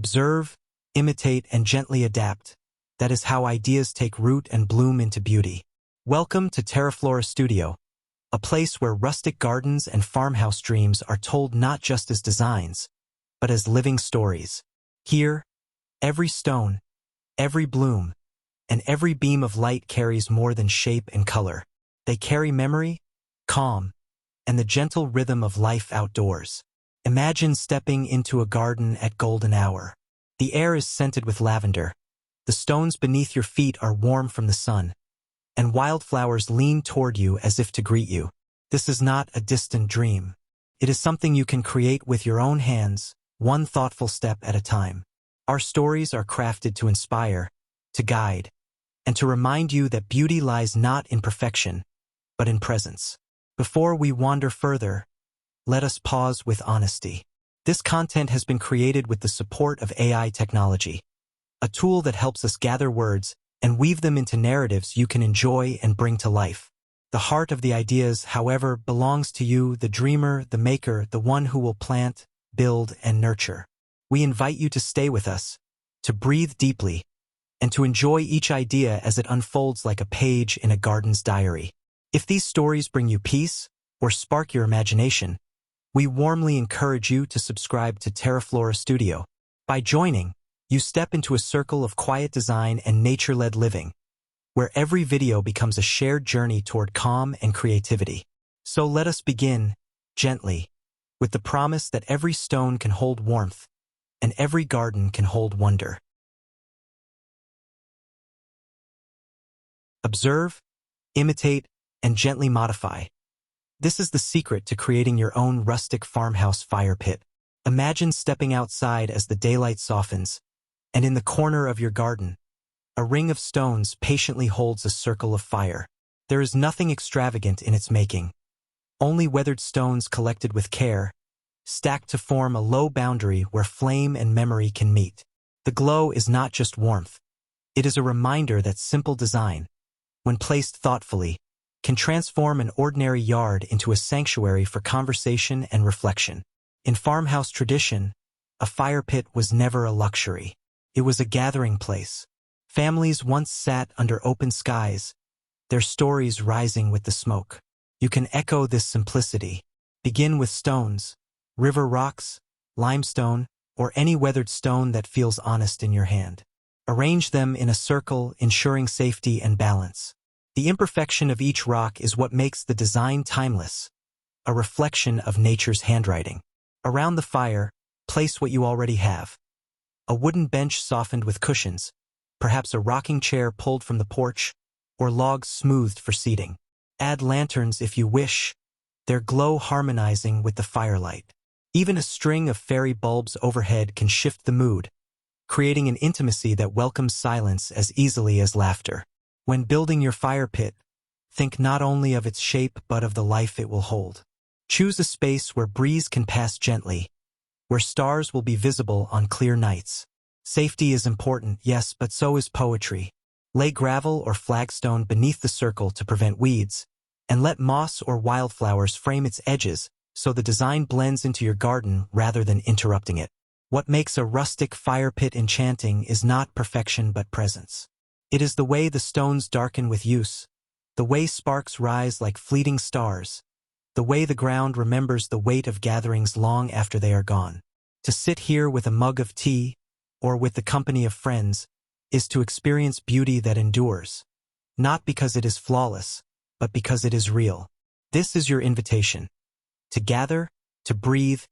Observe, imitate, and gently adapt. That is how ideas take root and bloom into beauty. Welcome to TERAFLORA Studio, a place where rustic gardens and farmhouse dreams are told not just as designs, but as living stories. Here, every stone, every bloom, and every beam of light carries more than shape and color. They carry memory, calm, and the gentle rhythm of life outdoors. Imagine stepping into a garden at golden hour. The air is scented with lavender, the stones beneath your feet are warm from the sun, and wildflowers lean toward you as if to greet you. This is not a distant dream. It is something you can create with your own hands, one thoughtful step at a time. Our stories are crafted to inspire, to guide, and to remind you that beauty lies not in perfection, but in presence. Before we wander further, let us pause with honesty. This content has been created with the support of AI technology, a tool that helps us gather words and weave them into narratives you can enjoy and bring to life. The heart of the ideas, however, belongs to you, the dreamer, the maker, the one who will plant, build, and nurture. We invite you to stay with us, to breathe deeply, and to enjoy each idea as it unfolds like a page in a garden's diary. If these stories bring you peace or spark your imagination, we warmly encourage you to subscribe to TERAFLORA Studio. By joining, you step into a circle of quiet design and nature-led living, where every video becomes a shared journey toward calm and creativity. So let us begin, gently, with the promise that every stone can hold warmth, and every garden can hold wonder. Observe, imitate, and gently modify. This is the secret to creating your own rustic farmhouse fire pit. Imagine stepping outside as the daylight softens, and in the corner of your garden, a ring of stones patiently holds a circle of fire. There is nothing extravagant in its making, only weathered stones collected with care, stacked to form a low boundary where flame and memory can meet. The glow is not just warmth. It is a reminder that simple design, when placed thoughtfully, can transform an ordinary yard into a sanctuary for conversation and reflection. In farmhouse tradition, a fire pit was never a luxury. It was a gathering place. Families once sat under open skies, their stories rising with the smoke. You can echo this simplicity. Begin with stones, river rocks, limestone, or any weathered stone that feels honest in your hand. Arrange them in a circle, ensuring safety and balance. The imperfection of each rock is what makes the design timeless, a reflection of nature's handwriting. Around the fire, place what you already have. A wooden bench softened with cushions, perhaps a rocking chair pulled from the porch, or logs smoothed for seating. Add lanterns if you wish, their glow harmonizing with the firelight. Even a string of fairy bulbs overhead can shift the mood, creating an intimacy that welcomes silence as easily as laughter. When building your fire pit, think not only of its shape but of the life it will hold. Choose a space where breeze can pass gently, where stars will be visible on clear nights. Safety is important, yes, but so is poetry. Lay gravel or flagstone beneath the circle to prevent weeds, and let moss or wildflowers frame its edges so the design blends into your garden rather than interrupting it. What makes a rustic fire pit enchanting is not perfection but presence. It is the way the stones darken with use, the way sparks rise like fleeting stars, the way the ground remembers the weight of gatherings long after they are gone. To sit here with a mug of tea, or with the company of friends, is to experience beauty that endures, not because it is flawless, but because it is real. This is your invitation, to gather, to breathe,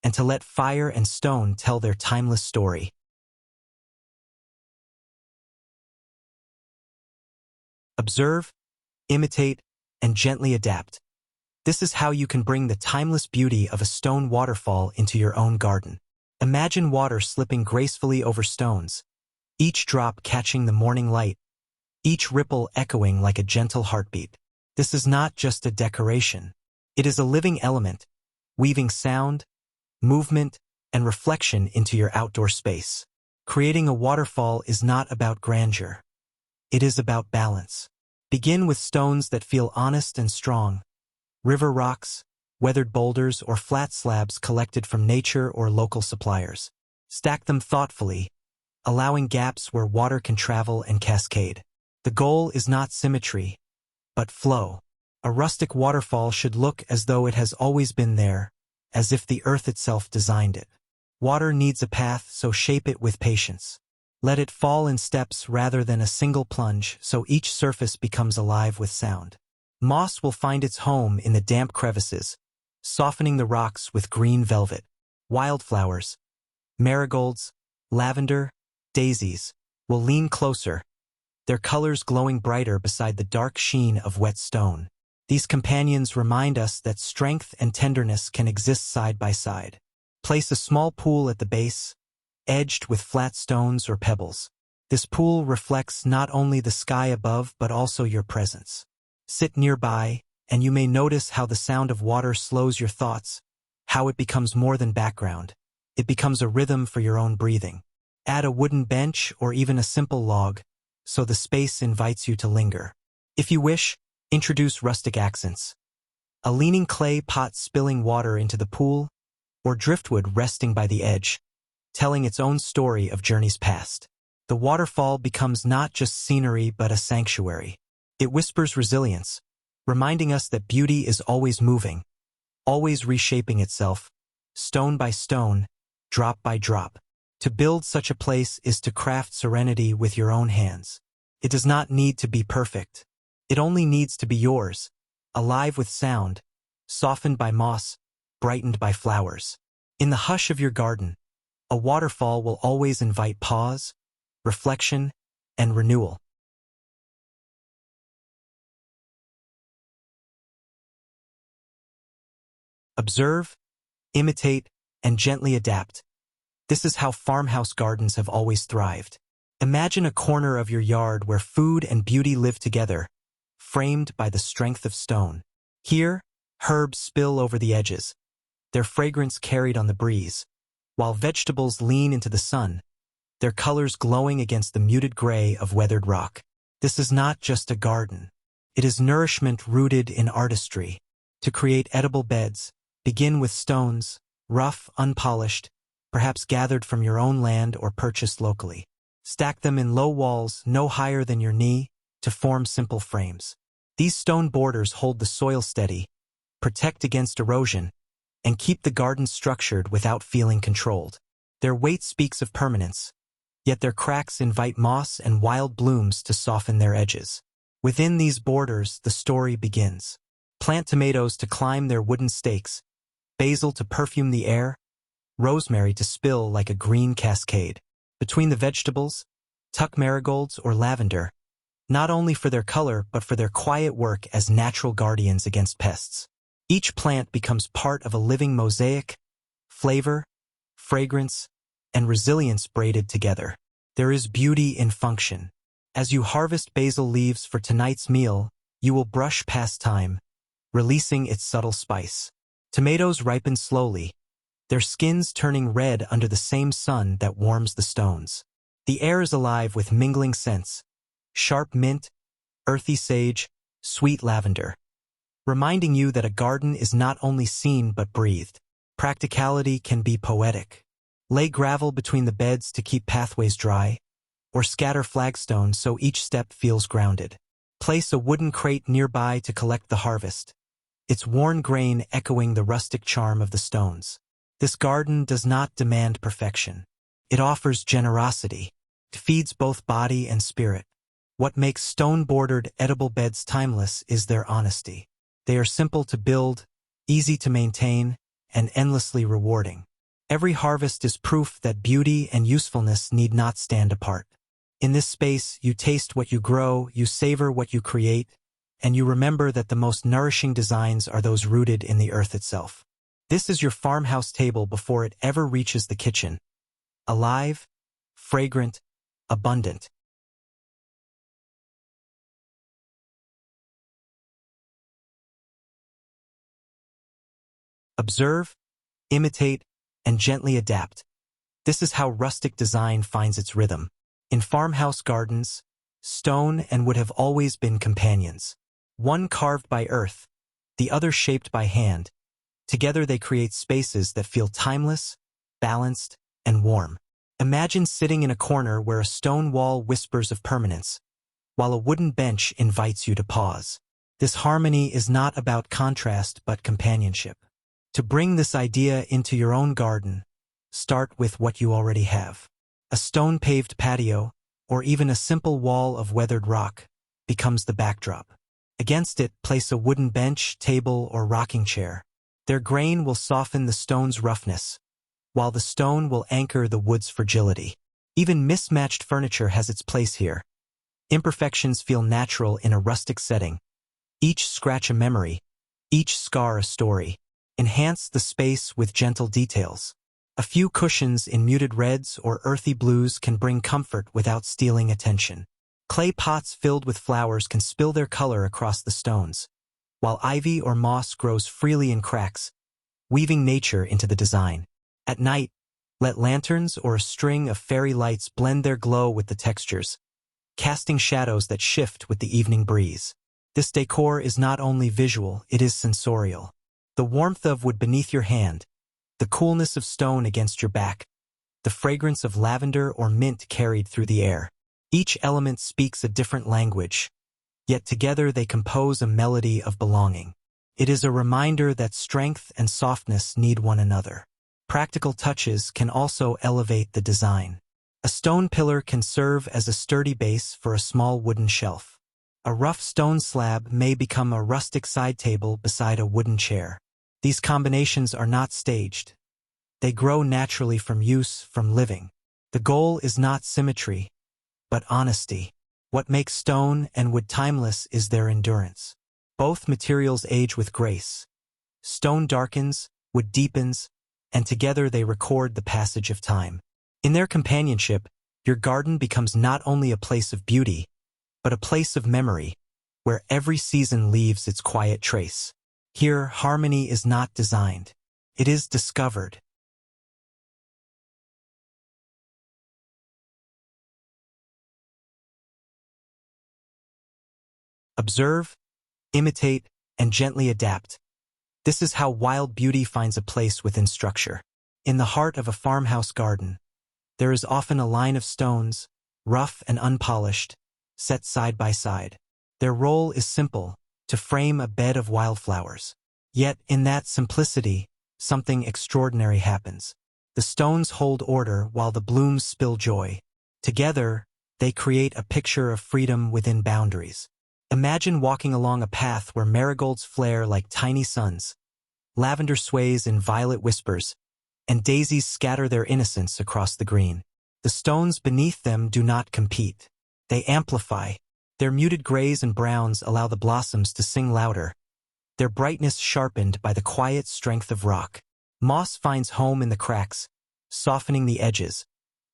and to let fire and stone tell their timeless story. Observe, imitate, and gently adapt. This is how you can bring the timeless beauty of a stone waterfall into your own garden. Imagine water slipping gracefully over stones, each drop catching the morning light, each ripple echoing like a gentle heartbeat. This is not just a decoration. It is a living element, weaving sound, movement, and reflection into your outdoor space. Creating a waterfall is not about grandeur. It is about balance. Begin with stones that feel honest and strong. River rocks, weathered boulders, or flat slabs collected from nature or local suppliers. Stack them thoughtfully, allowing gaps where water can travel and cascade. The goal is not symmetry, but flow. A rustic waterfall should look as though it has always been there, as if the earth itself designed it. Water needs a path, so shape it with patience. Let it fall in steps rather than a single plunge, so each surface becomes alive with sound. Moss will find its home in the damp crevices, softening the rocks with green velvet. Wildflowers, marigolds, lavender, daisies, will lean closer, their colors glowing brighter beside the dark sheen of wet stone. These companions remind us that strength and tenderness can exist side by side. Place a small pool at the base, edged with flat stones or pebbles. This pool reflects not only the sky above but also your presence. Sit nearby, and you may notice how the sound of water slows your thoughts, how it becomes more than background. It becomes a rhythm for your own breathing. Add a wooden bench or even a simple log, so the space invites you to linger. If you wish, introduce rustic accents. A leaning clay pot spilling water into the pool, or driftwood resting by the edge, telling its own story of journeys past. The waterfall becomes not just scenery but a sanctuary. It whispers resilience, reminding us that beauty is always moving, always reshaping itself, stone by stone, drop by drop. To build such a place is to craft serenity with your own hands. It does not need to be perfect. It only needs to be yours, alive with sound, softened by moss, brightened by flowers. In the hush of your garden, a waterfall will always invite pause, reflection, and renewal. Observe, imitate, and gently adapt. This is how farmhouse gardens have always thrived. Imagine a corner of your yard where food and beauty live together, framed by the strength of stone. Here, herbs spill over the edges, their fragrance carried on the breeze, while vegetables lean into the sun, their colors glowing against the muted gray of weathered rock. This is not just a garden. It is nourishment rooted in artistry. To create edible beds, begin with stones, rough, unpolished, perhaps gathered from your own land or purchased locally. Stack them in low walls no higher than your knee to form simple frames. These stone borders hold the soil steady, protect against erosion, and keep the garden structured without feeling controlled. Their weight speaks of permanence, yet their cracks invite moss and wild blooms to soften their edges. Within these borders, the story begins. Plant tomatoes to climb their wooden stakes, basil to perfume the air, rosemary to spill like a green cascade. Between the vegetables, tuck marigolds or lavender, not only for their color but for their quiet work as natural guardians against pests. Each plant becomes part of a living mosaic, flavor, fragrance, and resilience braided together. There is beauty in function. As you harvest basil leaves for tonight's meal, you will brush past time, releasing its subtle spice. Tomatoes ripen slowly, their skins turning red under the same sun that warms the stones. The air is alive with mingling scents, sharp mint, earthy sage, sweet lavender, reminding you that a garden is not only seen but breathed. Practicality can be poetic. Lay gravel between the beds to keep pathways dry, or scatter flagstones so each step feels grounded. Place a wooden crate nearby to collect the harvest, its worn grain echoing the rustic charm of the stones. This garden does not demand perfection. It offers generosity. It feeds both body and spirit. What makes stone-bordered edible beds timeless is their honesty. They are simple to build, easy to maintain, and endlessly rewarding. Every harvest is proof that beauty and usefulness need not stand apart. In this space, you taste what you grow, you savor what you create, and you remember that the most nourishing designs are those rooted in the earth itself. This is your farmhouse table before it ever reaches the kitchen. Alive, fragrant, abundant. Observe, imitate, and gently adapt. This is how rustic design finds its rhythm. In farmhouse gardens, stone and wood have always been companions. One carved by earth, the other shaped by hand. Together they create spaces that feel timeless, balanced, and warm. Imagine sitting in a corner where a stone wall whispers of permanence, while a wooden bench invites you to pause. This harmony is not about contrast but companionship. To bring this idea into your own garden, start with what you already have. A stone-paved patio, or even a simple wall of weathered rock, becomes the backdrop. Against it, place a wooden bench, table, or rocking chair. Their grain will soften the stone's roughness, while the stone will anchor the wood's fragility. Even mismatched furniture has its place here. Imperfections feel natural in a rustic setting. Each scratch a memory, each scar a story. Enhance the space with gentle details. A few cushions in muted reds or earthy blues can bring comfort without stealing attention. Clay pots filled with flowers can spill their color across the stones, while ivy or moss grows freely in cracks, weaving nature into the design. At night, let lanterns or a string of fairy lights blend their glow with the textures, casting shadows that shift with the evening breeze. This decor is not only visual, it is sensorial. The warmth of wood beneath your hand, the coolness of stone against your back, the fragrance of lavender or mint carried through the air. Each element speaks a different language, yet together they compose a melody of belonging. It is a reminder that strength and softness need one another. Practical touches can also elevate the design. A stone pillar can serve as a sturdy base for a small wooden shelf. A rough stone slab may become a rustic side table beside a wooden chair. These combinations are not staged. They grow naturally from use, from living. The goal is not symmetry, but honesty. What makes stone and wood timeless is their endurance. Both materials age with grace. Stone darkens, wood deepens, and together they record the passage of time. In their companionship, your garden becomes not only a place of beauty, but a place of memory, where every season leaves its quiet trace. Here, harmony is not designed. It is discovered. Observe, imitate, and gently adapt. This is how wild beauty finds a place within structure. In the heart of a farmhouse garden, there is often a line of stones, rough and unpolished, set side by side. Their role is simple, to frame a bed of wildflowers. Yet, in that simplicity, something extraordinary happens. The stones hold order while the blooms spill joy. Together, they create a picture of freedom within boundaries. Imagine walking along a path where marigolds flare like tiny suns, lavender sways in violet whispers, and daisies scatter their innocence across the green. The stones beneath them do not compete. They amplify. Their muted grays and browns allow the blossoms to sing louder, their brightness sharpened by the quiet strength of rock. Moss finds home in the cracks, softening the edges,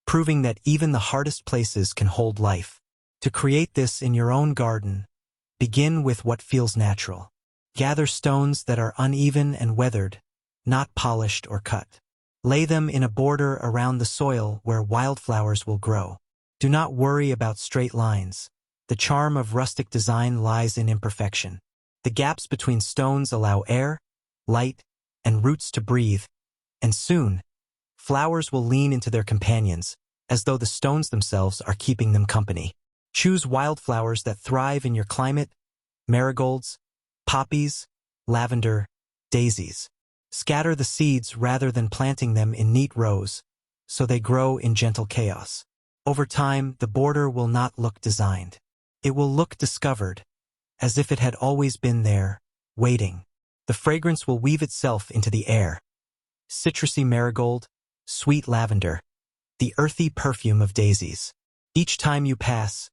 proving that even the hardest places can hold life. To create this in your own garden, begin with what feels natural. Gather stones that are uneven and weathered, not polished or cut. Lay them in a border around the soil where wildflowers will grow. Do not worry about straight lines. The charm of rustic design lies in imperfection. The gaps between stones allow air, light, and roots to breathe, and soon, flowers will lean into their companions, as though the stones themselves are keeping them company. Choose wildflowers that thrive in your climate: marigolds, poppies, lavender, daisies. Scatter the seeds rather than planting them in neat rows, so they grow in gentle chaos. Over time, the border will not look designed. It will look discovered, as if it had always been there, waiting. The fragrance will weave itself into the air. Citrusy marigold, sweet lavender, the earthy perfume of daisies. Each time you pass,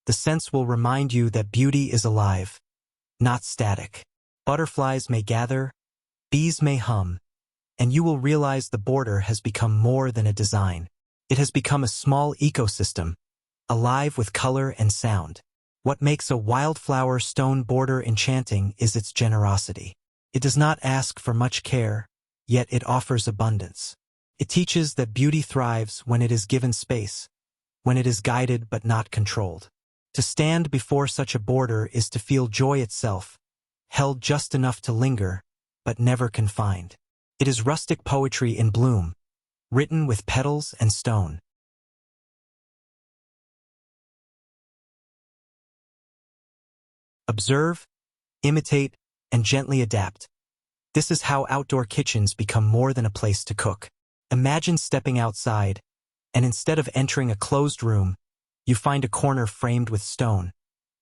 the scents will remind you that beauty is alive, not static. Butterflies may gather, bees may hum, and you will realize the border has become more than a design. It has become a small ecosystem, alive with color and sound. What makes a wildflower stone border enchanting is its generosity. It does not ask for much care, yet it offers abundance. It teaches that beauty thrives when it is given space, when it is guided but not controlled. To stand before such a border is to feel joy itself, held just enough to linger, but never confined. It is rustic poetry in bloom, written with petals and stone. Observe, imitate, and gently adapt. This is how outdoor kitchens become more than a place to cook. Imagine stepping outside, and instead of entering a closed room, you find a corner framed with stone,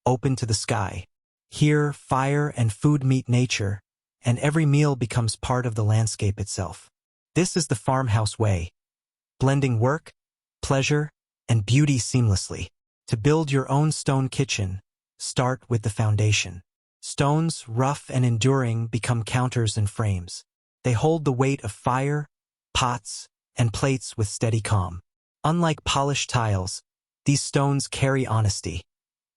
open to the sky. Here, fire and food meet nature, and every meal becomes part of the landscape itself. This is the farmhouse way, blending work, pleasure, and beauty seamlessly. To build your own stone kitchen, start with the foundation. Stones, rough and enduring, become counters and frames. They hold the weight of fire, pots, and plates with steady calm. Unlike polished tiles, these stones carry honesty.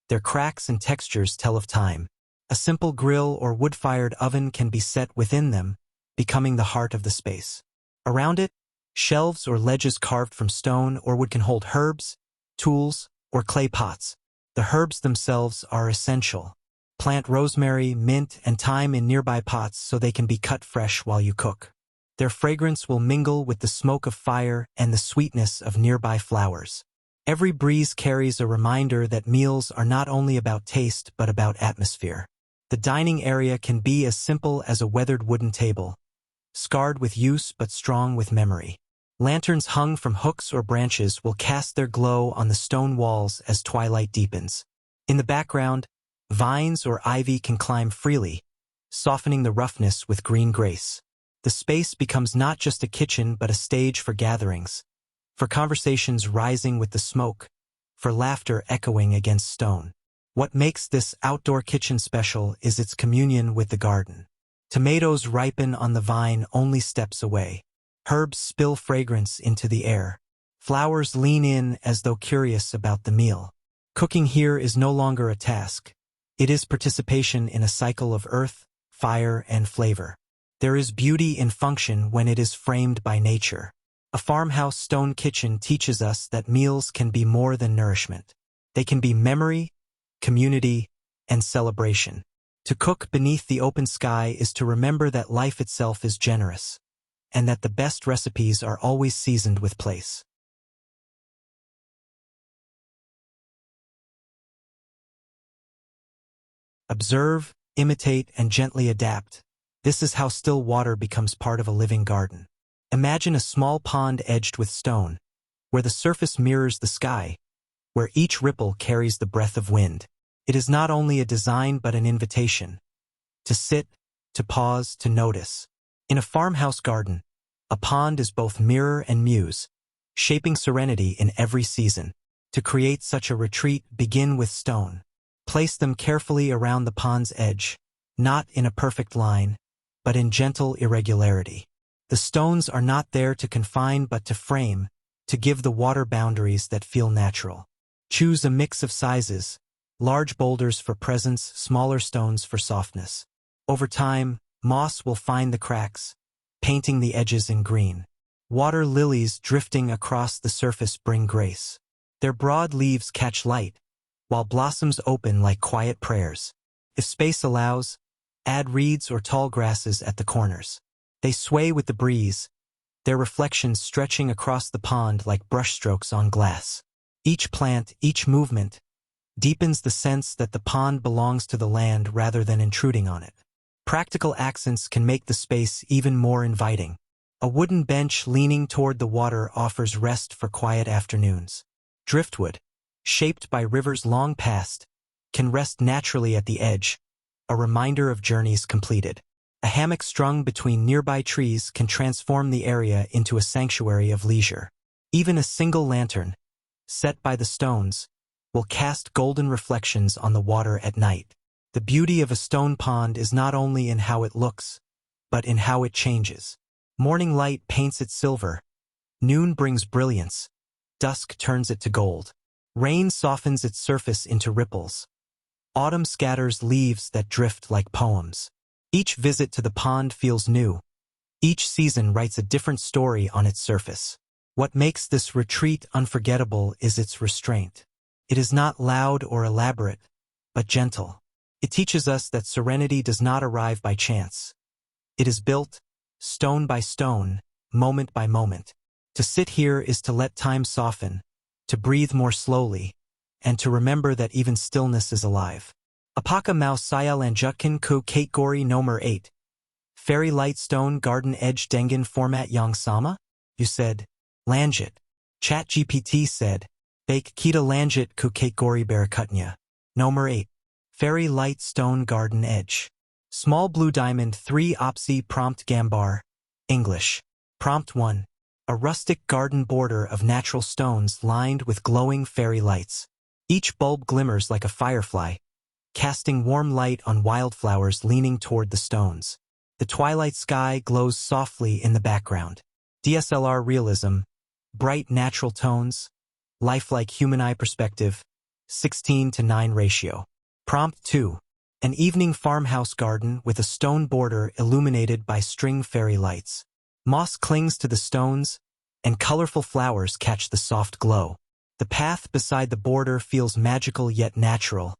Their cracks and textures tell of time. A simple grill or wood-fired oven can be set within them, becoming the heart of the space. Around it, shelves or ledges carved from stone or wood can hold herbs, tools, or clay pots. The herbs themselves are essential. Plant rosemary, mint, and thyme in nearby pots so they can be cut fresh while you cook. Their fragrance will mingle with the smoke of fire and the sweetness of nearby flowers. Every breeze carries a reminder that meals are not only about taste but about atmosphere. The dining area can be as simple as a weathered wooden table, scarred with use but strong with memory. Lanterns hung from hooks or branches will cast their glow on the stone walls as twilight deepens. In the background, vines or ivy can climb freely, softening the roughness with green grace. The space becomes not just a kitchen but a stage for gatherings, for conversations rising with the smoke, for laughter echoing against stone. What makes this outdoor kitchen special is its communion with the garden. Tomatoes ripen on the vine only steps away. Herbs spill fragrance into the air. Flowers lean in as though curious about the meal. Cooking here is no longer a task. It is participation in a cycle of earth, fire, and flavor. There is beauty in function when it is framed by nature. A farmhouse stone kitchen teaches us that meals can be more than nourishment. They can be memory, community, and celebration. To cook beneath the open sky is to remember that life itself is generous, and that the best recipes are always seasoned with place. Observe, imitate, and gently adapt. This is how still water becomes part of a living garden. Imagine a small pond edged with stone, where the surface mirrors the sky, where each ripple carries the breath of wind. It is not only a design but an invitation. To sit, to pause, to notice. In a farmhouse garden, a pond is both mirror and muse, shaping serenity in every season. To create such a retreat, begin with stone. Place them carefully around the pond's edge, not in a perfect line, but in gentle irregularity. The stones are not there to confine but to frame, to give the water boundaries that feel natural. Choose a mix of sizes, large boulders for presence, smaller stones for softness. Over time, moss will find the cracks, painting the edges in green. Water lilies drifting across the surface bring grace. Their broad leaves catch light, while blossoms open like quiet prayers. If space allows, add reeds or tall grasses at the corners. They sway with the breeze, their reflections stretching across the pond like brushstrokes on glass. Each plant, each movement, deepens the sense that the pond belongs to the land rather than intruding on it. Practical accents can make the space even more inviting. A wooden bench leaning toward the water offers rest for quiet afternoons. Driftwood, shaped by rivers long past, can rest naturally at the edge, a reminder of journeys completed. A hammock strung between nearby trees can transform the area into a sanctuary of leisure. Even a single lantern, set by the stones, will cast golden reflections on the water at night. The beauty of a stone pond is not only in how it looks, but in how it changes. Morning light paints it silver. Noon brings brilliance. Dusk turns it to gold. Rain softens its surface into ripples. Autumn scatters leaves that drift like poems. Each visit to the pond feels new. Each season writes a different story on its surface. What makes this retreat unforgettable is its restraint. It is not loud or elaborate, but gentle. It teaches us that serenity does not arrive by chance. It is built, stone by stone, moment by moment. To sit here is to let time soften, to breathe more slowly, and to remember that even stillness is alive. Apaka Mau Saya Lanjutkan Ku Kategori Nomer 8. Fairy Light Stone Garden Edge Dengan Format Yang Sama? You said, Lanjut. ChatGPT said, Baik kita lanjut ku kategori berikutnya. Nomer 8. Fairy Light Stone Garden Edge. Small Blue Diamond 3 Opsi Prompt Gambar. English. Prompt 1. A rustic garden border of natural stones lined with glowing fairy lights. Each bulb glimmers like a firefly, casting warm light on wildflowers leaning toward the stones. The twilight sky glows softly in the background. DSLR realism, bright natural tones, lifelike human eye perspective, 16:9 ratio. Prompt 2. An evening farmhouse garden with a stone border illuminated by string fairy lights. Moss clings to the stones, and colorful flowers catch the soft glow. The path beside the border feels magical yet natural,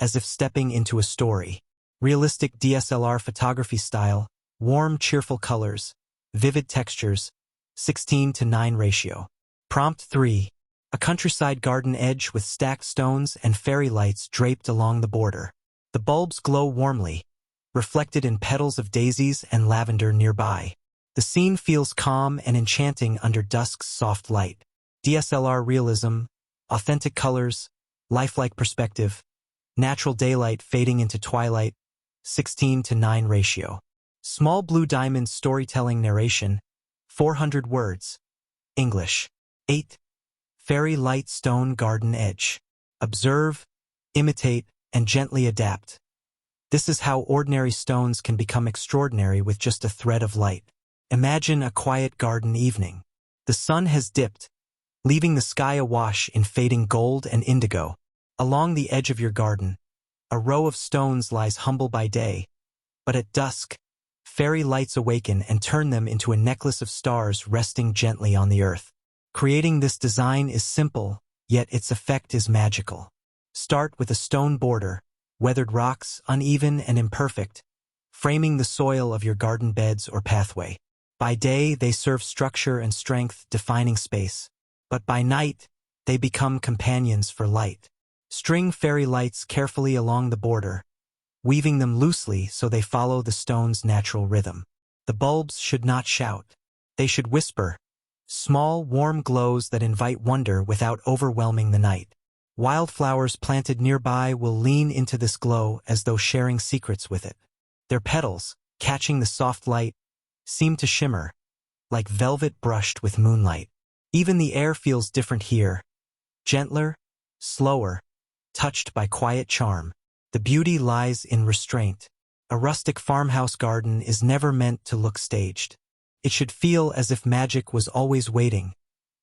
as if stepping into a story. Realistic DSLR photography style, warm, cheerful colors, vivid textures, 16:9 ratio. Prompt 3. A countryside garden edge with stacked stones and fairy lights draped along the border. The bulbs glow warmly, reflected in petals of daisies and lavender nearby. The scene feels calm and enchanting under dusk's soft light. DSLR realism, authentic colors, lifelike perspective, natural daylight fading into twilight, 16:9 ratio. Small Blue Diamond storytelling narration, 400 words. English. 8. Fairy Light Stone Garden Edge. Observe, imitate, and gently adapt. This is how ordinary stones can become extraordinary with just a thread of light. Imagine a quiet garden evening. The sun has dipped, leaving the sky awash in fading gold and indigo. Along the edge of your garden, a row of stones lies humble by day, but at dusk, fairy lights awaken and turn them into a necklace of stars resting gently on the earth. Creating this design is simple, yet its effect is magical. Start with a stone border, weathered rocks, uneven and imperfect, framing the soil of your garden beds or pathway. By day, they serve structure and strength, defining space. But by night, they become companions for light. String fairy lights carefully along the border, weaving them loosely so they follow the stone's natural rhythm. The bulbs should not shout. They should whisper, small, warm glows that invite wonder without overwhelming the night. Wildflowers planted nearby will lean into this glow as though sharing secrets with it. Their petals, catching the soft light, seem to shimmer, like velvet brushed with moonlight. Even the air feels different here, gentler, slower, touched by quiet charm. The beauty lies in restraint. A rustic farmhouse garden is never meant to look staged. It should feel as if magic was always waiting,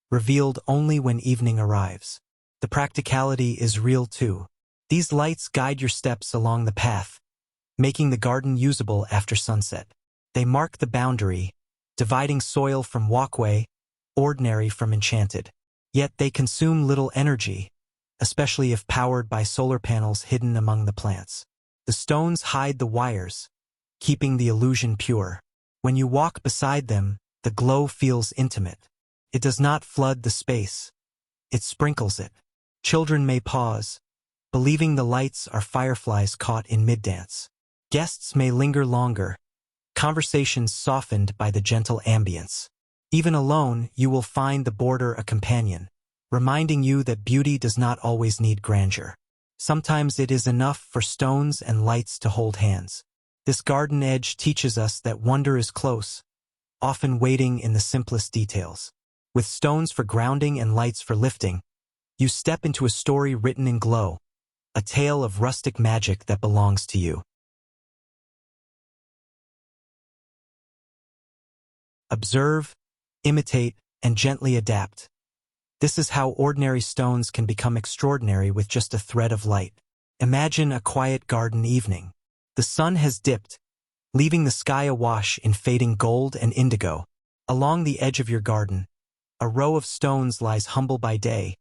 revealed only when evening arrives. The practicality is real too. These lights guide your steps along the path, making the garden usable after sunset. They mark the boundary, dividing soil from walkway, ordinary from enchanted. Yet they consume little energy, especially if powered by solar panels hidden among the plants. The stones hide the wires, keeping the illusion pure. When you walk beside them, the glow feels intimate. It does not flood the space. It sprinkles it. Children may pause, believing the lights are fireflies caught in mid-dance. Guests may linger longer, conversations softened by the gentle ambience. Even alone, you will find the border a companion, reminding you that beauty does not always need grandeur. Sometimes it is enough for stones and lights to hold hands. This garden edge teaches us that wonder is close, often waiting in the simplest details. With stones for grounding and lights for lifting, you step into a story written in glow, a tale of rustic magic that belongs to you. Observe, imitate, and gently adapt. This is how ordinary stones can become extraordinary with just a thread of light. Imagine a quiet garden evening. The sun has dipped, leaving the sky awash in fading gold and indigo. Along the edge of your garden, a row of stones lies humble by day,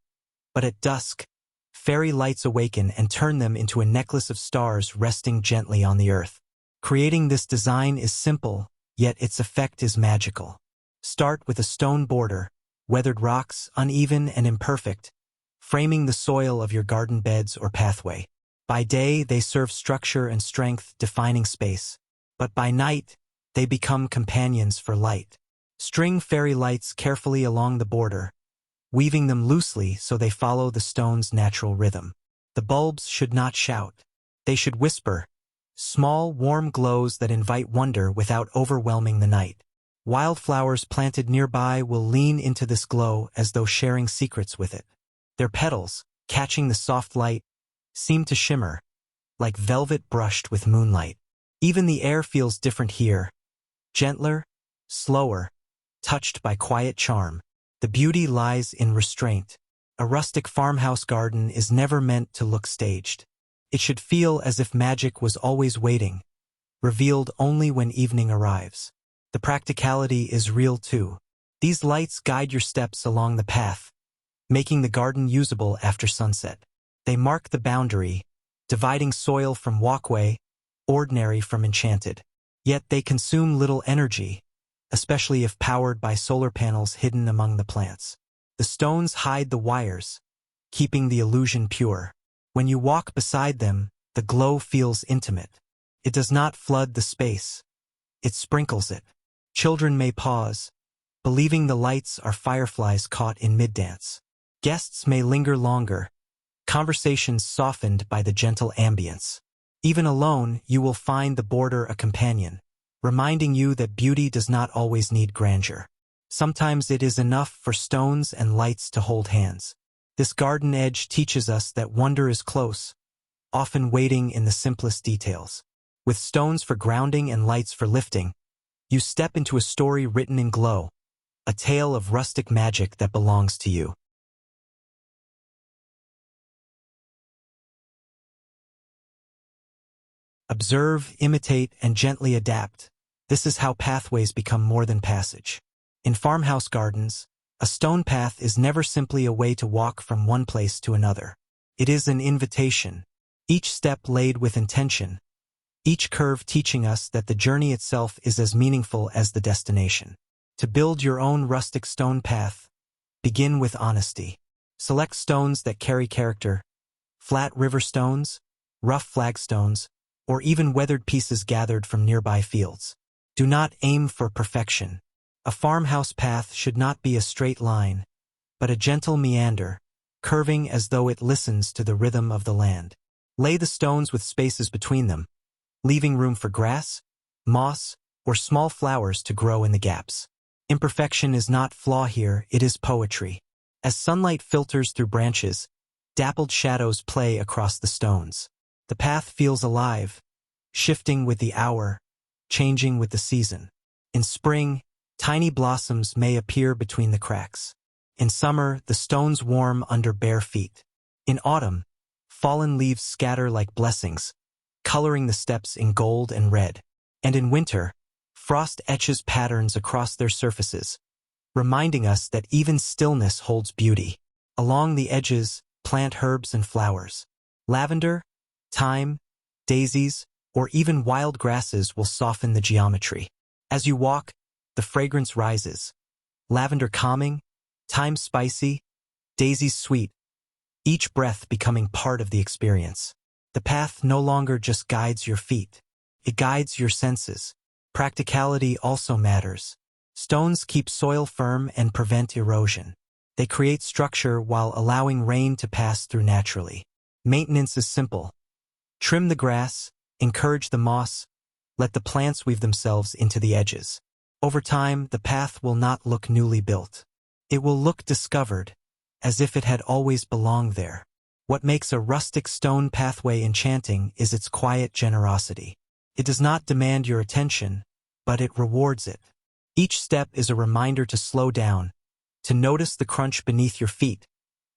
but at dusk, fairy lights awaken and turn them into a necklace of stars resting gently on the earth. Creating this design is simple, yet its effect is magical. Start with a stone border, weathered rocks, uneven and imperfect, framing the soil of your garden beds or pathway. By day, they serve structure and strength, defining space. But by night, they become companions for light. String fairy lights carefully along the border, weaving them loosely so they follow the stone's natural rhythm. The bulbs should not shout. They should whisper, small, warm glows that invite wonder without overwhelming the night. Wildflowers planted nearby will lean into this glow as though sharing secrets with it. Their petals, catching the soft light, seem to shimmer, like velvet brushed with moonlight. Even the air feels different here, gentler, slower, touched by quiet charm. The beauty lies in restraint. A rustic farmhouse garden is never meant to look staged. It should feel as if magic was always waiting, revealed only when evening arrives. The practicality is real too. These lights guide your steps along the path, making the garden usable after sunset. They mark the boundary, dividing soil from walkway, ordinary from enchanted. Yet they consume little energy, especially if powered by solar panels hidden among the plants. The stones hide the wires, keeping the illusion pure. When you walk beside them, the glow feels intimate. It does not flood the space. It sprinkles it. Children may pause, believing the lights are fireflies caught in mid-dance. Guests may linger longer, conversations softened by the gentle ambience. Even alone, you will find the border a companion, reminding you that beauty does not always need grandeur. Sometimes it is enough for stones and lights to hold hands. This garden edge teaches us that wonder is close, often waiting in the simplest details. With stones for grounding and lights for lifting, you step into a story written in glow, a tale of rustic magic that belongs to you. Observe, imitate, and gently adapt. This is how pathways become more than passage. In farmhouse gardens, a stone path is never simply a way to walk from one place to another. It is an invitation, each step laid with intention, each curve teaching us that the journey itself is as meaningful as the destination. To build your own rustic stone path, begin with honesty. Select stones that carry character, flat river stones, rough flagstones, or even weathered pieces gathered from nearby fields. Do not aim for perfection. A farmhouse path should not be a straight line, but a gentle meander, curving as though it listens to the rhythm of the land. Lay the stones with spaces between them, leaving room for grass, moss, or small flowers to grow in the gaps. Imperfection is not flaw here, it is poetry. As sunlight filters through branches, dappled shadows play across the stones. The path feels alive, shifting with the hour, changing with the season. In spring, tiny blossoms may appear between the cracks. In summer, the stones warm under bare feet. In autumn, fallen leaves scatter like blessings, coloring the steps in gold and red. And in winter, frost etches patterns across their surfaces, reminding us that even stillness holds beauty. Along the edges, plant herbs and flowers. Lavender, thyme, daisies, or even wild grasses will soften the geometry. As you walk, the fragrance rises. Lavender calming, thyme spicy, daisies sweet, each breath becoming part of the experience. The path no longer just guides your feet. It guides your senses. Practicality also matters. Stones keep soil firm and prevent erosion. They create structure while allowing rain to pass through naturally. Maintenance is simple. Trim the grass, encourage the moss, let the plants weave themselves into the edges. Over time, the path will not look newly built. It will look discovered, as if it had always belonged there. What makes a rustic stone pathway enchanting is its quiet generosity. It does not demand your attention, but it rewards it. Each step is a reminder to slow down, to notice the crunch beneath your feet,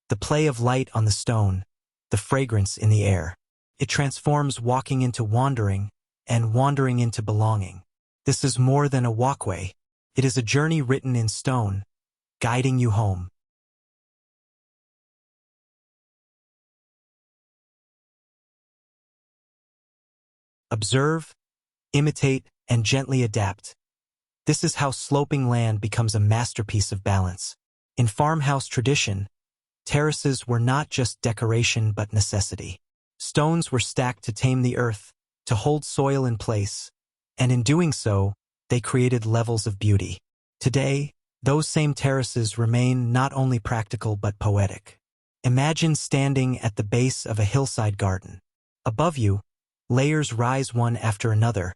the play of light on the stone, the fragrance in the air. It transforms walking into wandering, and wandering into belonging. This is more than a walkway. It is a journey written in stone, guiding you home. Observe, imitate, and gently adapt. This is how sloping land becomes a masterpiece of balance. In farmhouse tradition, terraces were not just decoration but necessity. Stones were stacked to tame the earth, to hold soil in place, and in doing so, they created levels of beauty. Today, those same terraces remain not only practical but poetic. Imagine standing at the base of a hillside garden. Above you, layers rise one after another,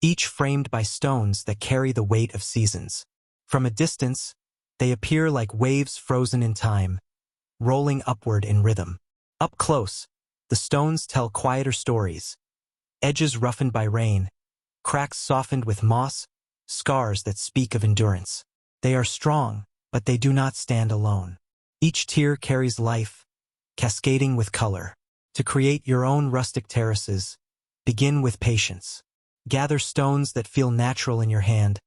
each framed by stones that carry the weight of seasons. From a distance, they appear like waves frozen in time, rolling upward in rhythm. Up close, the stones tell quieter stories, edges roughened by rain, cracks softened with moss, scars that speak of endurance. They are strong, but they do not stand alone. Each tier carries life, cascading with color. To create your own rustic terraces, begin with patience. Gather stones that feel natural in your hand,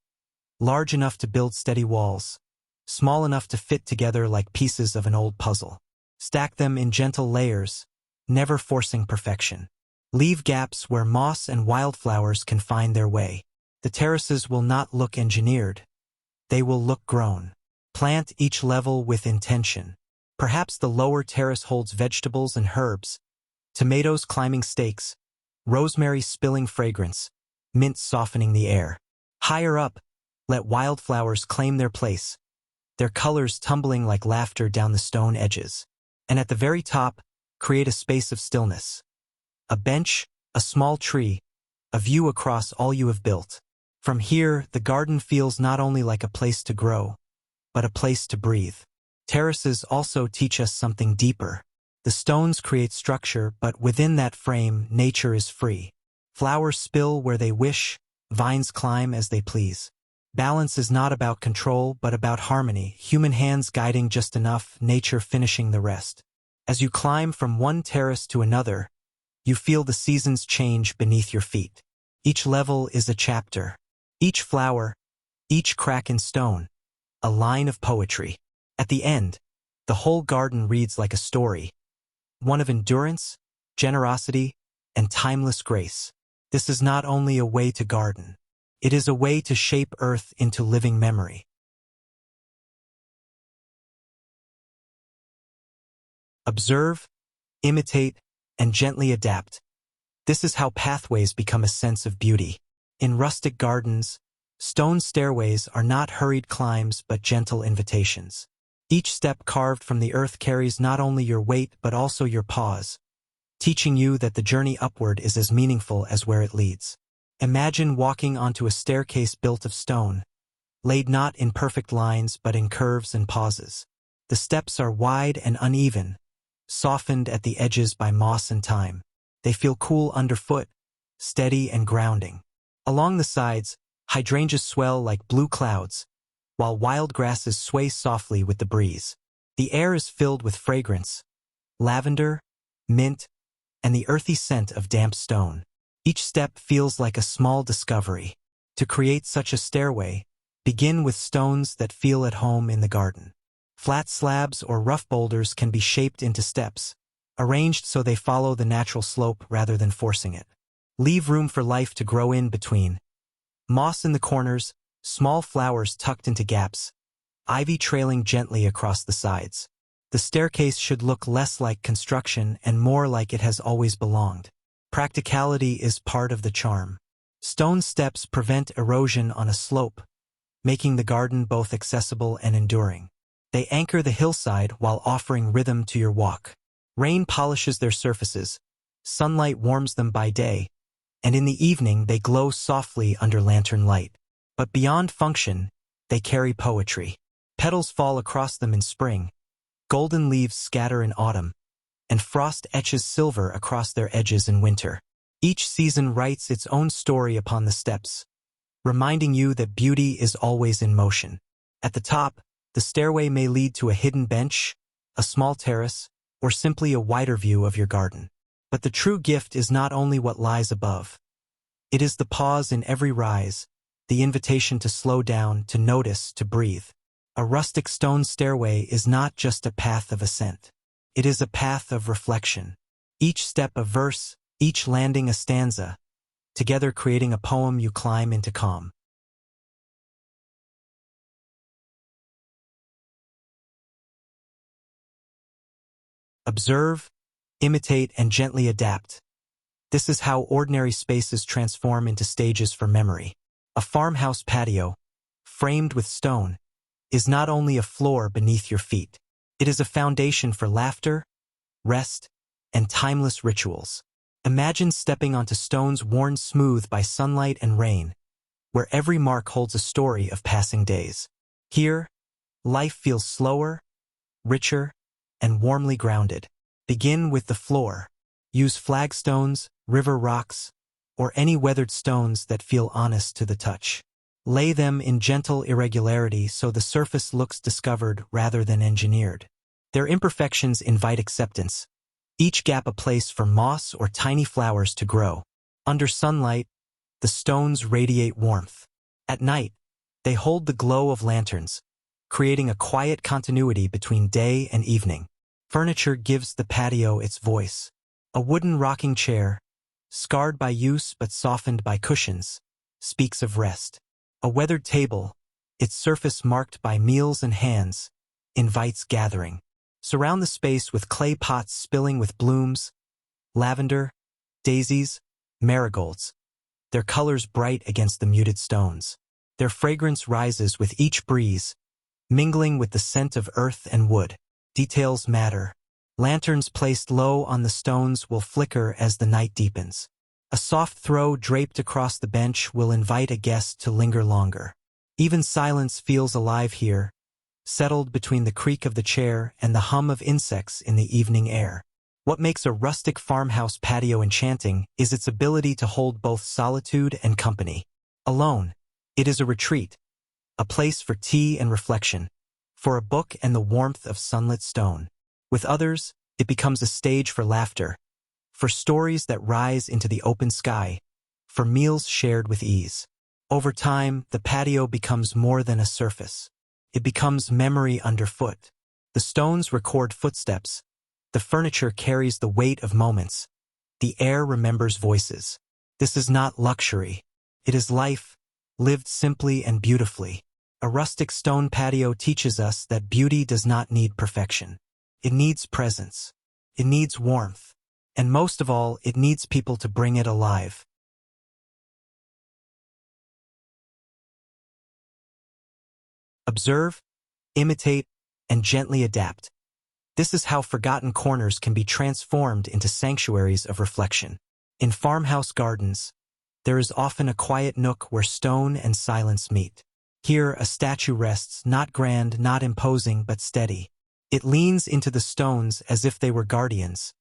large enough to build steady walls, small enough to fit together like pieces of an old puzzle. Stack them in gentle layers, never forcing perfection. Leave gaps where moss and wildflowers can find their way. The terraces will not look engineered. They will look grown. Plant each level with intention. Perhaps the lower terrace holds vegetables and herbs, tomatoes climbing stakes, rosemary spilling fragrance, mint softening the air. Higher up, let wildflowers claim their place, their colors tumbling like laughter down the stone edges. And at the very top, create a space of stillness. A bench, a small tree, a view across all you have built. From here, the garden feels not only like a place to grow, but a place to breathe. Terraces also teach us something deeper. The stones create structure, but within that frame, nature is free. Flowers spill where they wish, vines climb as they please. Balance is not about control, but about harmony, human hands guiding just enough, nature finishing the rest. As you climb from one terrace to another, you feel the seasons change beneath your feet. Each level is a chapter. Each flower, each crack in stone, a line of poetry. At the end, the whole garden reads like a story, one of endurance, generosity, and timeless grace. This is not only a way to garden. It is a way to shape earth into living memory. Observe, imitate, and gently adapt. This is how pathways become a sense of beauty. In rustic gardens, stone stairways are not hurried climbs but gentle invitations. Each step carved from the earth carries not only your weight but also your pause, teaching you that the journey upward is as meaningful as where it leads. Imagine walking onto a staircase built of stone, laid not in perfect lines but in curves and pauses. The steps are wide and uneven, softened at the edges by moss and time. They feel cool underfoot, steady and grounding. Along the sides, hydrangeas swell like blue clouds, while wild grasses sway softly with the breeze. The air is filled with fragrance, lavender, mint, and the earthy scent of damp stone. Each step feels like a small discovery. To create such a stairway, begin with stones that feel at home in the garden. Flat slabs or rough boulders can be shaped into steps, arranged so they follow the natural slope rather than forcing it. Leave room for life to grow in between. Moss in the corners, small flowers tucked into gaps, ivy trailing gently across the sides. The staircase should look less like construction and more like it has always belonged. Practicality is part of the charm. Stone steps prevent erosion on a slope, making the garden both accessible and enduring. They anchor the hillside while offering rhythm to your walk. Rain polishes their surfaces, sunlight warms them by day, and in the evening they glow softly under lantern light. But beyond function, they carry poetry. Petals fall across them in spring, golden leaves scatter in autumn, and frost etches silver across their edges in winter. Each season writes its own story upon the steps, reminding you that beauty is always in motion. At the top, the stairway may lead to a hidden bench, a small terrace, or simply a wider view of your garden. But the true gift is not only what lies above. It is the pause in every rise, the invitation to slow down, to notice, to breathe. A rustic stone stairway is not just a path of ascent. It is a path of reflection. Each step a verse, each landing a stanza, together creating a poem you climb into calm. Observe, imitate, and gently adapt. This is how ordinary spaces transform into stages for memory. A farmhouse patio, framed with stone, is not only a floor beneath your feet. It is a foundation for laughter, rest, and timeless rituals. Imagine stepping onto stones worn smooth by sunlight and rain, where every mark holds a story of passing days. Here, life feels slower, richer, and warmly grounded. Begin with the floor. Use flagstones, river rocks, or any weathered stones that feel honest to the touch. Lay them in gentle irregularity so the surface looks discovered rather than engineered. Their imperfections invite acceptance. Each gap a place for moss or tiny flowers to grow. Under sunlight, the stones radiate warmth. At night, they hold the glow of lanterns, creating a quiet continuity between day and evening. Furniture gives the patio its voice. A wooden rocking chair, scarred by use but softened by cushions, speaks of rest. A weathered table, its surface marked by meals and hands, invites gathering. Surround the space with clay pots spilling with blooms, lavender, daisies, marigolds, their colors bright against the muted stones. Their fragrance rises with each breeze, mingling with the scent of earth and wood. Details matter. Lanterns placed low on the stones will flicker as the night deepens. A soft throw draped across the bench will invite a guest to linger longer. Even silence feels alive here, settled between the creak of the chair and the hum of insects in the evening air. What makes a rustic farmhouse patio enchanting is its ability to hold both solitude and company. Alone, it is a retreat, a place for tea and reflection, for a book and the warmth of sunlit stone. With others, it becomes a stage for laughter, for stories that rise into the open sky, for meals shared with ease. Over time, the patio becomes more than a surface. It becomes memory underfoot. The stones record footsteps. The furniture carries the weight of moments. The air remembers voices. This is not luxury. It is life, lived simply and beautifully. A rustic stone patio teaches us that beauty does not need perfection. It needs presence. It needs warmth. And most of all, it needs people to bring it alive. Observe, imitate, and gently adapt. This is how forgotten corners can be transformed into sanctuaries of reflection. In farmhouse gardens, there is often a quiet nook where stone and silence meet. Here, a statue rests, not grand, not imposing, but steady. It leans into the stones as if they were guardians,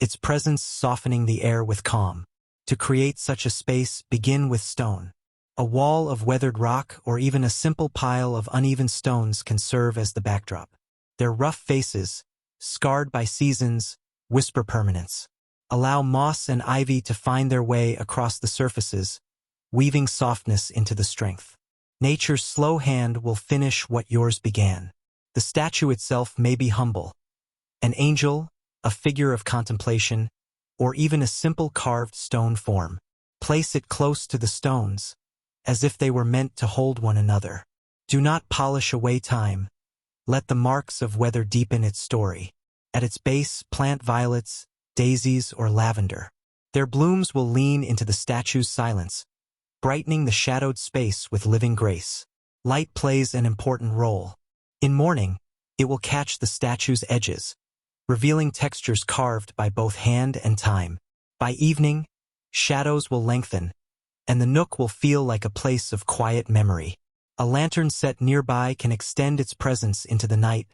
its presence softening the air with calm. To create such a space, begin with stone. A wall of weathered rock or even a simple pile of uneven stones can serve as the backdrop. Their rough faces, scarred by seasons, whisper permanence. Allow moss and ivy to find their way across the surfaces, weaving softness into the strength. Nature's slow hand will finish what yours began. The statue itself may be humble. An angel, a figure of contemplation, or even a simple carved stone form. Place it close to the stones, as if they were meant to hold one another. Do not polish away time. Let the marks of weather deepen its story. At its base, plant violets, daisies, or lavender. Their blooms will lean into the statue's silence, brightening the shadowed space with living grace. Light plays an important role. In morning, it will catch the statue's edges, revealing textures carved by both hand and time. By evening, shadows will lengthen, and the nook will feel like a place of quiet memory. A lantern set nearby can extend its presence into the night,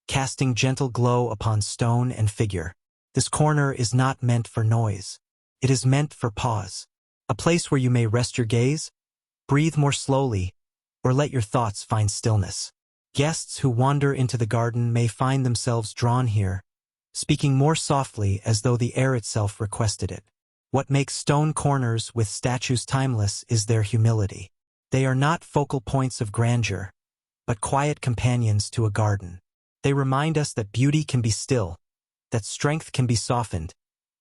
casting gentle glow upon stone and figure. This corner is not meant for noise. It is meant for pause. A place where you may rest your gaze, breathe more slowly, or let your thoughts find stillness. Guests who wander into the garden may find themselves drawn here, speaking more softly as though the air itself requested it. What makes stone corners with statues timeless is their humility. They are not focal points of grandeur, but quiet companions to a garden. They remind us that beauty can be still, that strength can be softened,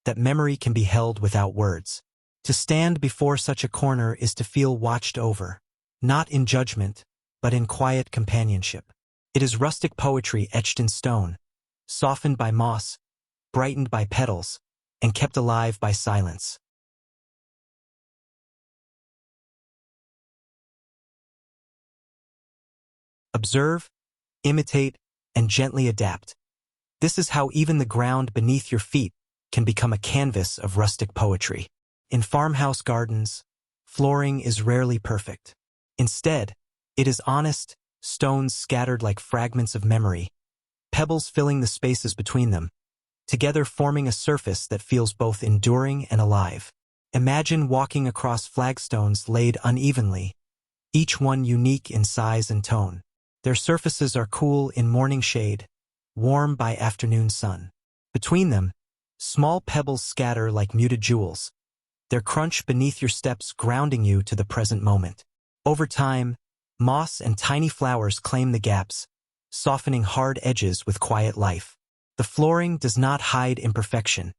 that memory can be held without words. To stand before such a corner is to feel watched over, not in judgment, but in quiet companionship. It is rustic poetry etched in stone, softened by moss, brightened by petals, and kept alive by silence. Observe, imitate, and gently adapt. This is how even the ground beneath your feet can become a canvas of rustic poetry. In farmhouse gardens, flooring is rarely perfect. Instead, it is honest, stones scattered like fragments of memory, pebbles filling the spaces between them, together forming a surface that feels both enduring and alive. Imagine walking across flagstones laid unevenly, each one unique in size and tone. Their surfaces are cool in morning shade, warm by afternoon sun. Between them, small pebbles scatter like muted jewels, their crunch beneath your steps grounding you to the present moment. Over time, moss and tiny flowers claim the gaps, softening hard edges with quiet life. The flooring does not hide imperfection.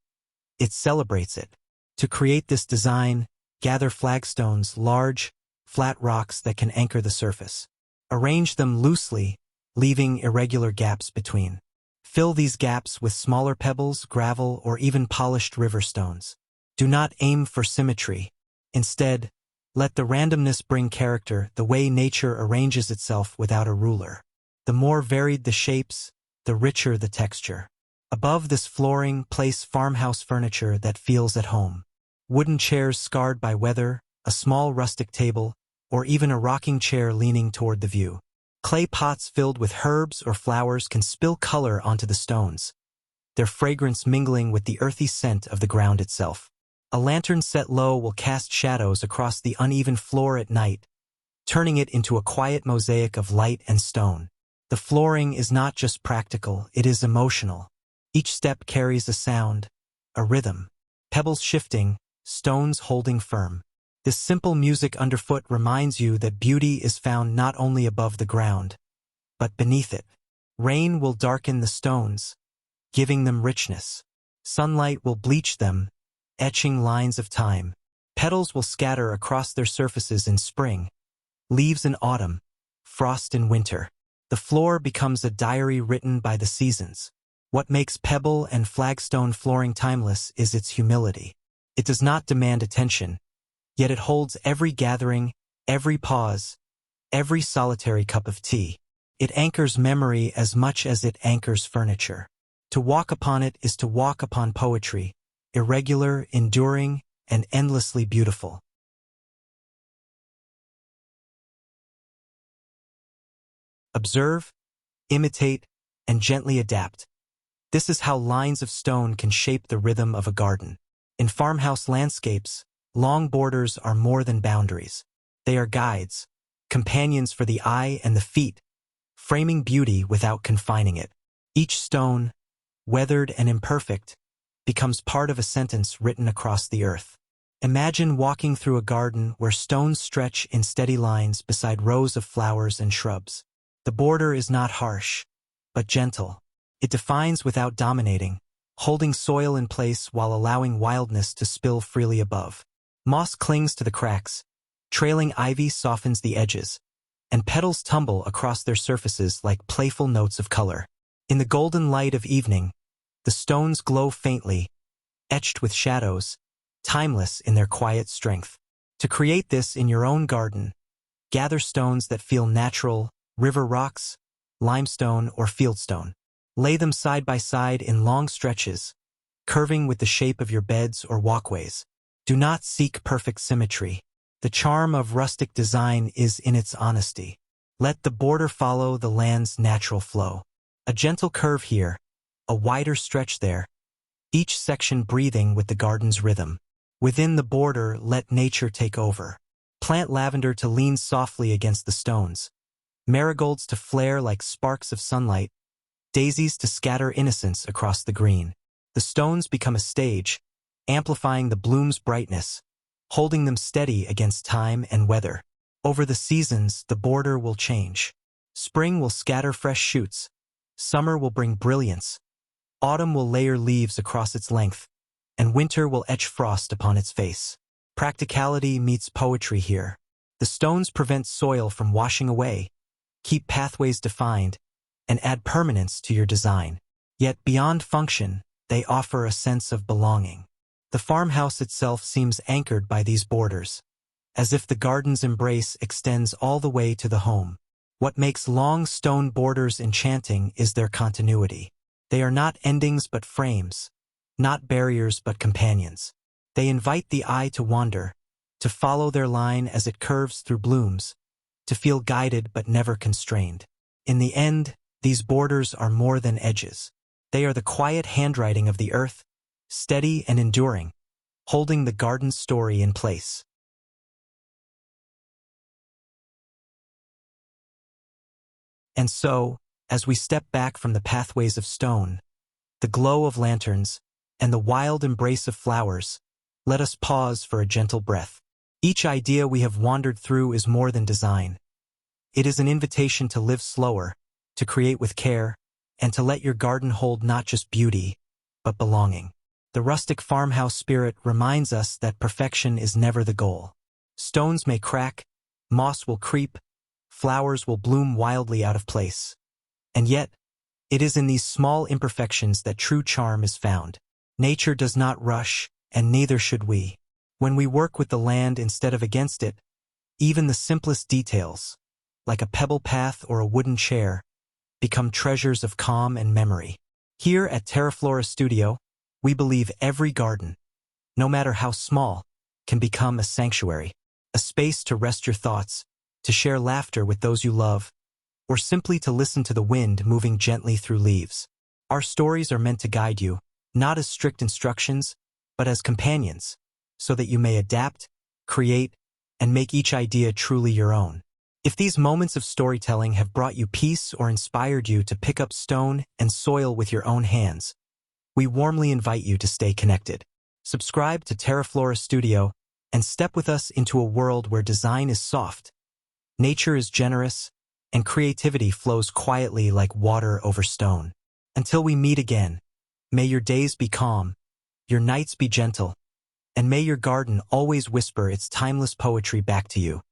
It celebrates it. To create this design, gather flagstones, large, flat rocks that can anchor the surface. Arrange them loosely, leaving irregular gaps between. Fill these gaps with smaller pebbles, gravel, or even polished river stones. Do not aim for symmetry. Instead, let the randomness bring character, the way nature arranges itself without a ruler. The more varied the shapes, the richer the texture. Above this flooring, place farmhouse furniture that feels at home. Wooden chairs scarred by weather, a small rustic table, or even a rocking chair leaning toward the view. Clay pots filled with herbs or flowers can spill color onto the stones, their fragrance mingling with the earthy scent of the ground itself. A lantern set low will cast shadows across the uneven floor at night, turning it into a quiet mosaic of light and stone. The flooring is not just practical, it is emotional. Each step carries a sound, a rhythm. Pebbles shifting, stones holding firm. This simple music underfoot reminds you that beauty is found not only above the ground, but beneath it. Rain will darken the stones, giving them richness. Sunlight will bleach them, etching lines of time. Petals will scatter across their surfaces in spring, leaves in autumn, frost in winter. The floor becomes a diary written by the seasons. What makes pebble and flagstone flooring timeless is its humility. It does not demand attention, yet it holds every gathering, every pause, every solitary cup of tea. It anchors memory as much as it anchors furniture. To walk upon it is to walk upon poetry, irregular, enduring, and endlessly beautiful. Observe, imitate, and gently adapt. This is how lines of stone can shape the rhythm of a garden. In farmhouse landscapes, long borders are more than boundaries. They are guides, companions for the eye and the feet, framing beauty without confining it. Each stone, weathered and imperfect, becomes part of a sentence written across the earth. Imagine walking through a garden where stones stretch in steady lines beside rows of flowers and shrubs. The border is not harsh, but gentle. It defines without dominating, holding soil in place while allowing wildness to spill freely above. Moss clings to the cracks, trailing ivy softens the edges, and petals tumble across their surfaces like playful notes of color. In the golden light of evening, the stones glow faintly, etched with shadows, timeless in their quiet strength. To create this in your own garden, gather stones that feel natural, river rocks, limestone, or fieldstone. Lay them side by side in long stretches, curving with the shape of your beds or walkways. Do not seek perfect symmetry. The charm of rustic design is in its honesty. Let the border follow the land's natural flow. A gentle curve here, a wider stretch there, each section breathing with the garden's rhythm. Within the border, let nature take over. Plant lavender to lean softly against the stones, marigolds to flare like sparks of sunlight, daisies to scatter innocence across the green. The stones become a stage, amplifying the bloom's brightness, holding them steady against time and weather. Over the seasons, the border will change. Spring will scatter fresh shoots. Summer will bring brilliance. Autumn will layer leaves across its length, and winter will etch frost upon its face. Practicality meets poetry here. The stones prevent soil from washing away, keep pathways defined, and add permanence to your design. Yet beyond function, they offer a sense of belonging. The farmhouse itself seems anchored by these borders, as if the garden's embrace extends all the way to the home. What makes long stone borders enchanting is their continuity. They are not endings but frames, not barriers but companions. They invite the eye to wander, to follow their line as it curves through blooms, to feel guided but never constrained. In the end, these borders are more than edges. They are the quiet handwriting of the earth, steady and enduring, holding the garden's story in place. And so, as we step back from the pathways of stone, the glow of lanterns, and the wild embrace of flowers, let us pause for a gentle breath. Each idea we have wandered through is more than design. It is an invitation to live slower, to create with care, and to let your garden hold not just beauty, but belonging. The rustic farmhouse spirit reminds us that perfection is never the goal. Stones may crack, moss will creep, flowers will bloom wildly out of place. And yet, it is in these small imperfections that true charm is found. Nature does not rush, and neither should we. When we work with the land instead of against it, even the simplest details, like a pebble path or a wooden chair, become treasures of calm and memory. Here at TERAFLORA Studio, we believe every garden, no matter how small, can become a sanctuary, a space to rest your thoughts, to share laughter with those you love, or simply to listen to the wind moving gently through leaves. Our stories are meant to guide you, not as strict instructions, but as companions, so that you may adapt, create, and make each idea truly your own. If these moments of storytelling have brought you peace or inspired you to pick up stone and soil with your own hands, we warmly invite you to stay connected. Subscribe to TERAFLORA Studio and step with us into a world where design is soft, nature is generous, and creativity flows quietly like water over stone. Until we meet again, may your days be calm, your nights be gentle, and may your garden always whisper its timeless poetry back to you.